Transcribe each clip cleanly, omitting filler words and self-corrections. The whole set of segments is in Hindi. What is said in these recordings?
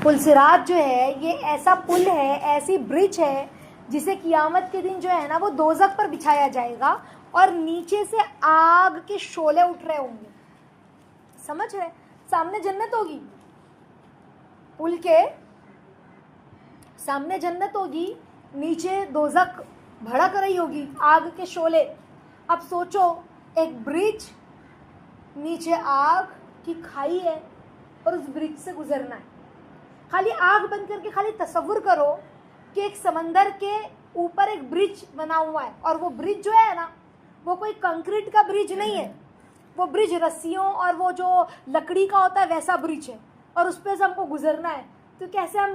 पुल सिरात जो है ये ऐसा पुल है, ऐसी ब्रिज है जिसे कियामत के दिन जो है ना वो दोज़ख पर बिछाया जाएगा और नीचे से आग के शोले उठ रहे होंगे। समझ रहे? सामने जन्नत होगी, पुल के सामने जन्नत होगी, नीचे दोज़ख भड़क रही होगी, आग के शोले। अब सोचो, एक ब्रिज, नीचे आग की खाई है और उस ब्रिज से गुजरना है। खाली आग बंद करके खाली तसव्वुर करो कि एक समंदर के ऊपर एक ब्रिज बना हुआ है और वो ब्रिज जो है ना वो कोई कंक्रीट का ब्रिज नहीं है, वो ब्रिज रस्सियों और वो जो लकड़ी का होता है वैसा ब्रिज है और उस पर से हमको गुजरना है। तो कैसे हम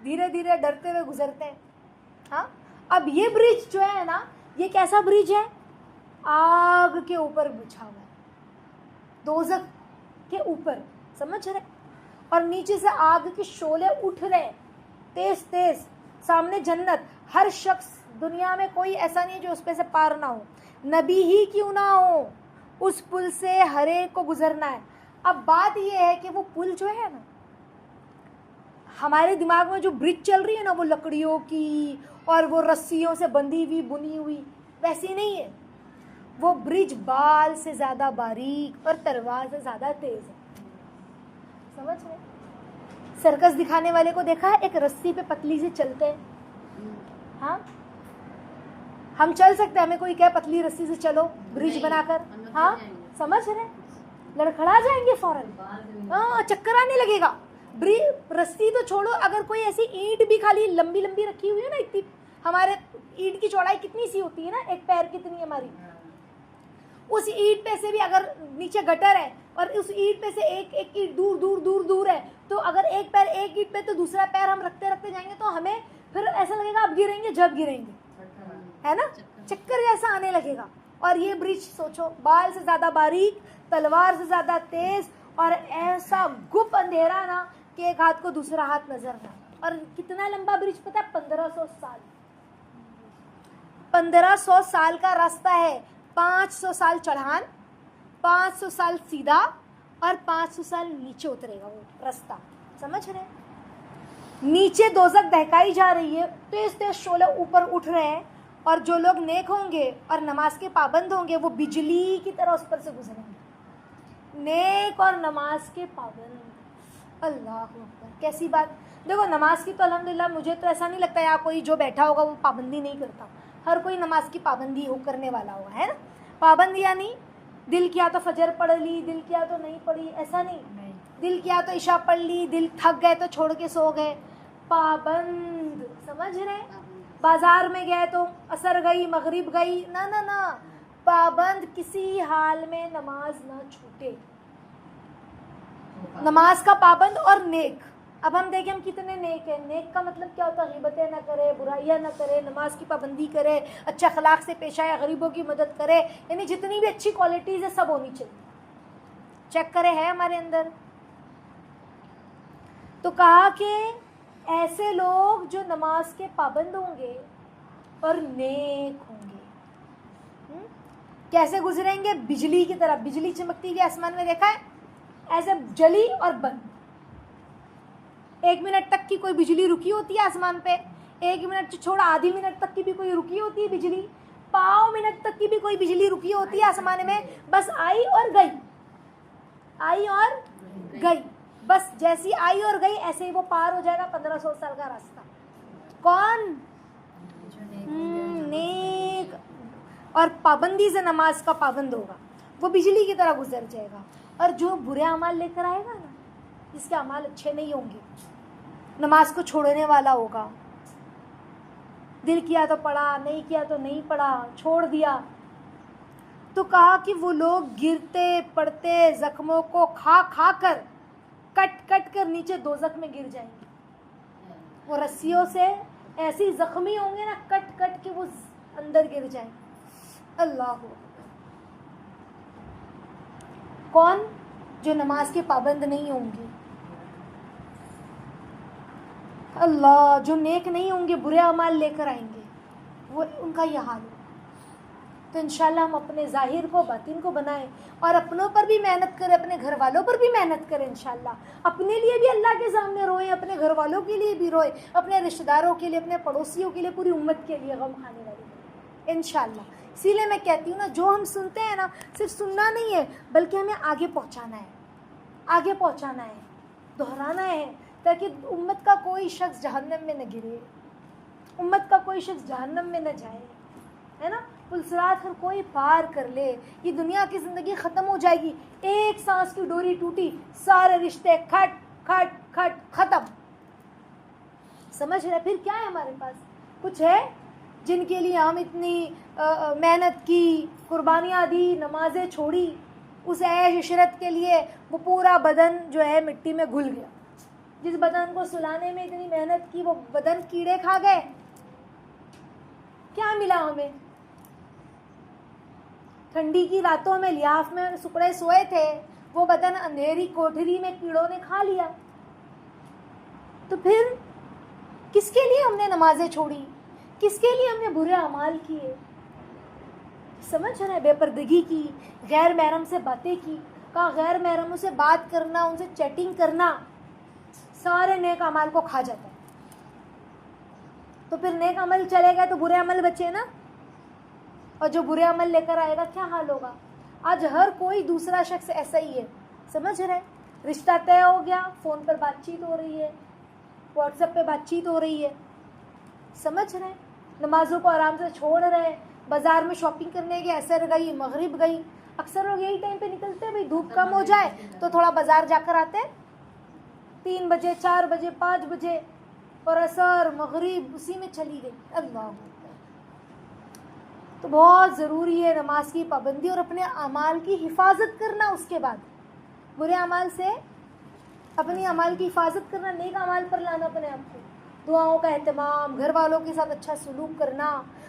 धीरे धीरे डरते हुए गुजरते हैं? हाँ, अब ये ब्रिज जो है ना ये कैसा ब्रिज है? आग के ऊपर बिछा हुआ है, दोज़ख के ऊपर। समझ रहे? और नीचे से आग के शोले उठ रहे तेज तेज, सामने जन्नत। हर शख्स दुनिया में कोई ऐसा नहीं है जो उस पे से पार ना हो, नबी ही क्यों ना हो, उस पुल से हर एक को गुजरना है। अब बात यह है कि वो पुल जो है ना, हमारे दिमाग में जो ब्रिज चल रही है ना वो लकड़ियों की और वो रस्सियों से बंधी हुई बुनी हुई वैसी नहीं है। वो ब्रिज बाल से ज़्यादा बारीक और तलवार से ज़्यादा तेज है। समझ रहे? सर्कस दिखाने वाले को देखा है, एक रस्सी पे पतली से चलते हैं। हाँ, हम चल सकते हैं, हमें कोई कहे पतली रस्सी से चलो ब्रिज बनाकर, हाँ समझ रहे? लड़खड़ा जाएंगे फौरन, हाँ चक्कर आने लगेगा। रस्सी तो छोड़ो, अगर कोई ऐसी ईंट भी खाली लंबी लंबी रखी हुई है ना, इतनी, हमारे ईंट की चौड़ाई कितनी सी होती है ना, एक पैर कितनी हमारी, उस ईंट पे से भी अगर नीचे गटर है और उस ईंट पे से एक एक ईंट दूर दूर दूर दूर है, तो अगर एक पैर एक ईंट पे तो दूसरा पैर हम रखते रखते जाएंगे तो हमें फिर ऐसा लगेगा अब गिरेंगे जब गिरेंगे, है ना, चक्कर जैसा आने लगेगा। और ये ब्रिज सोचो, बाल से ज़्यादा बारीक, तलवार से ज़्यादा तेज और ऐसा गुप अंधेरा ना कि एक हाथ को दूसरा हाथ नजर ना। और कितना लंबा ब्रिज पता है? 1500 साल, 1500 साल का रास्ता है। 500 साल चढ़ान, 500 साल सीधा और 500 साल नीचे उतरेगा वो रास्ता। समझ रहे? नीचे दोज़ख दहकाई जा रही है, तेज तेज शोले ऊपर उठ रहे हैं और जो लोग नेक होंगे और नमाज के पाबंद होंगे वो बिजली की तरह उस पर से गुजरेंगे। नेक और नमाज के पाबंद, अल्लाह अकबर, कैसी बात। देखो नमाज की तो अल्हम्दुलिल्लाह मुझे तो ऐसा नहीं लगता यहाँ कोई जो बैठा होगा वो पाबंदी नहीं करता, हर कोई नमाज की पाबंदी हो करने वाला होगा, है ना। पाबंदी यानी दिल किया तो फजर पढ़ ली, दिल किया तो नहीं पढ़ी, ऐसा नहीं। दिल किया तो इशा पढ़ ली, दिल थक गए तो छोड़ के सो गए, पाबंद। समझ रहे? बाजार में गए तो असर गई मगरिब गई, ना ना ना, पाबंद, किसी हाल में नमाज ना छूटे, नमाज का पाबंद और नेक। अब हम देखें हम कितने नेक हैं। नेक का मतलब क्या होता है? गिबतें ना करे, बुराइयां ना करे, नमाज की पाबंदी करे, अच्छे अखलाक से पेश आए, गरीबों की मदद करे, यानी जितनी भी अच्छी क्वालिटीज़ है सब होनी चाहिए। चेक करे है हमारे अंदर। तो कहा कि ऐसे लोग जो नमाज के पाबंद होंगे और नेक होंगे, कैसे गुजरेंगे? बिजली की तरह, बिजली चमकती हुई आसमान में देखा है, ऐसे जली और बंद। 1 मिनट तक की कोई बिजली रुकी होती है आसमान पे, 1 मिनट छोड़ा आधी मिनट तक की भी कोई रुकी होती है बिजली, पाव मिनट तक की भी कोई बिजली रुकी होती है आसमान में, बस आई और गई, आई और गई, बस जैसी आई और गई ऐसे ही वो पार हो जाएगा 1500 साल का रास्ता। कौन? नेक और पाबंदी से नमाज का पाबंद होगा, वो बिजली की तरह गुजर जाएगा। और जो बुरे अमाल लेकर आएगा ना, जिसके अमाल अच्छे नहीं होंगे, नमाज को छोड़ने वाला होगा, दिल किया तो पढ़ा, नहीं किया तो नहीं पढ़ा, छोड़ दिया, तो कहा कि वो लोग गिरते पड़ते जख्मों को खा खा कर, कट कट कर नीचे दोज़ख में गिर जाएंगे। वो रस्सियों से ऐसी जख्मी होंगे ना, कट कट के वो अंदर गिर जाएंगे। अल्लाह, कौन? जो नमाज के पाबंद नहीं होंगे। अल्लाह, जो नेक नहीं होंगे, बुरे अमाल लेकर आएंगे, वो उनका यह हाल हो। तो इंशाल्लाह हम अपने ज़ाहिर को बातिन को बनाएं और अपनों पर भी मेहनत करें, अपने घर वालों पर भी मेहनत करें इंशाल्लाह। अपने लिए भी अल्लाह के सामने रोएं, अपने घर वालों के लिए भी रोएं, अपने रिश्तेदारों के लिए, अपने पड़ोसियों के लिए, पूरी उम्मत के लिए गम खाने वाली इंशाल्लाह। इसीलिए मैं कहती हूँ ना, जो हम सुनते हैं ना, सिर्फ सुनना नहीं है बल्कि हमें आगे पहुँचाना है, आगे पहुँचाना है, दोहराना है, ताकि उम्मत का कोई शख्स जहन्नम में न गिरे, उम्मत का कोई शख्स जहन्नम में न जाए, है ना। पुलसिरात हर कोई पार कर ले, ये दुनिया की ज़िंदगी ख़त्म हो जाएगी, एक सांस की डोरी टूटी, सारे रिश्ते खट खट खट ख़त्म। समझ रहे? फिर क्या है हमारे पास? कुछ है जिनके लिए हम इतनी मेहनत की, कुर्बानियाँ दी, नमाजें छोड़ी, उस ऐश इशरत के लिए वो पूरा बदन जो है मिट्टी में घुल गया। जिस बदन को सुलाने में इतनी मेहनत की, वो बदन कीड़े खा गए। क्या मिला हमें? ठंडी की रातों में लिहाफ में सुकड़े सोए थे, वो बदन अंधेरी कोठरी में कीड़ों ने खा लिया। तो फिर किसके लिए हमने नमाजें छोड़ी? किसके लिए हमने बुरे अमाल किए? समझ रहे? बेपर्दगी की, गैर महरम से बातें की, कहा गैर महरमों से बात करना, उनसे चैटिंग करना सारे नेक अमाल को खा जाता है। तो फिर नेक अमल चले गए तो बुरे अमल बचे ना, और जो बुरे अमल लेकर आएगा क्या हाल होगा? आज हर कोई दूसरा शख्स ऐसा ही है। समझ रहे? रिश्ता तय हो गया, फ़ोन पर बातचीत हो रही है, व्हाट्सएप पे बातचीत हो रही है। समझ रहे? नमाजों को आराम से छोड़ रहे, बाज़ार में शॉपिंग करने गए, असर गई, मगरिब गई। अक्सर लोग यही टाइम पे निकलते हैं, भाई धूप कम हो जाए तो थोड़ा बाज़ार जाकर आते हैं। 3 बजे, 4 बजे, 5 बजे, और असर मगरिब उसी में चली गई। अल्लाह। तो बहुत ज़रूरी है नमाज की पाबंदी और अपने अमाल की हिफाजत करना। उसके बाद बुरे अमाल से अपनी अमाल की हिफाजत करना, नेक अमाल पर लाना अपने आप को, दुआओं का एहतमाम, घर वालों के साथ अच्छा सलूक करना,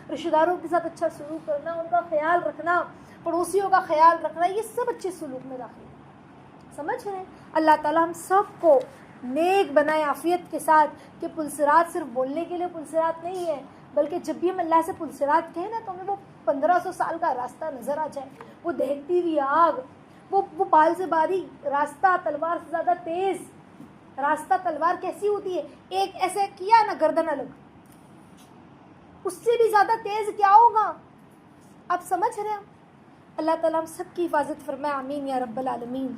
रिश्तेदारों के साथ अच्छा सलूक करना, उनका ख्याल रखना, पड़ोसियों का ख्याल रखना, ये सब अच्छे सलूक में दाखिल है। समझ रहे हैं? अल्लाह ताला हम सबको नेक बनाए आफियत के साथ, कि पुलसिरात सिर्फ बोलने के लिए पुलसिरात नहीं है, बल्कि जब भी हम अल्लाह से पुलसिरात कहें ना, तो हमें वो 1500 साल का रास्ता नज़र आ जाए, वो दहकती हुई आग, वो बाल से बारीक रास्ता, तलवार से ज़्यादा तेज़ रास्ता। तलवार कैसी होती है? एक ऐसे किया ना, गर्दन अलग, उससे भी ज़्यादा तेज़ क्या होगा? आप समझ रहे हैं? अल्लाह ताला हम सब की हिफाजत फरमाए, आमीन या रब्बल आलमीन।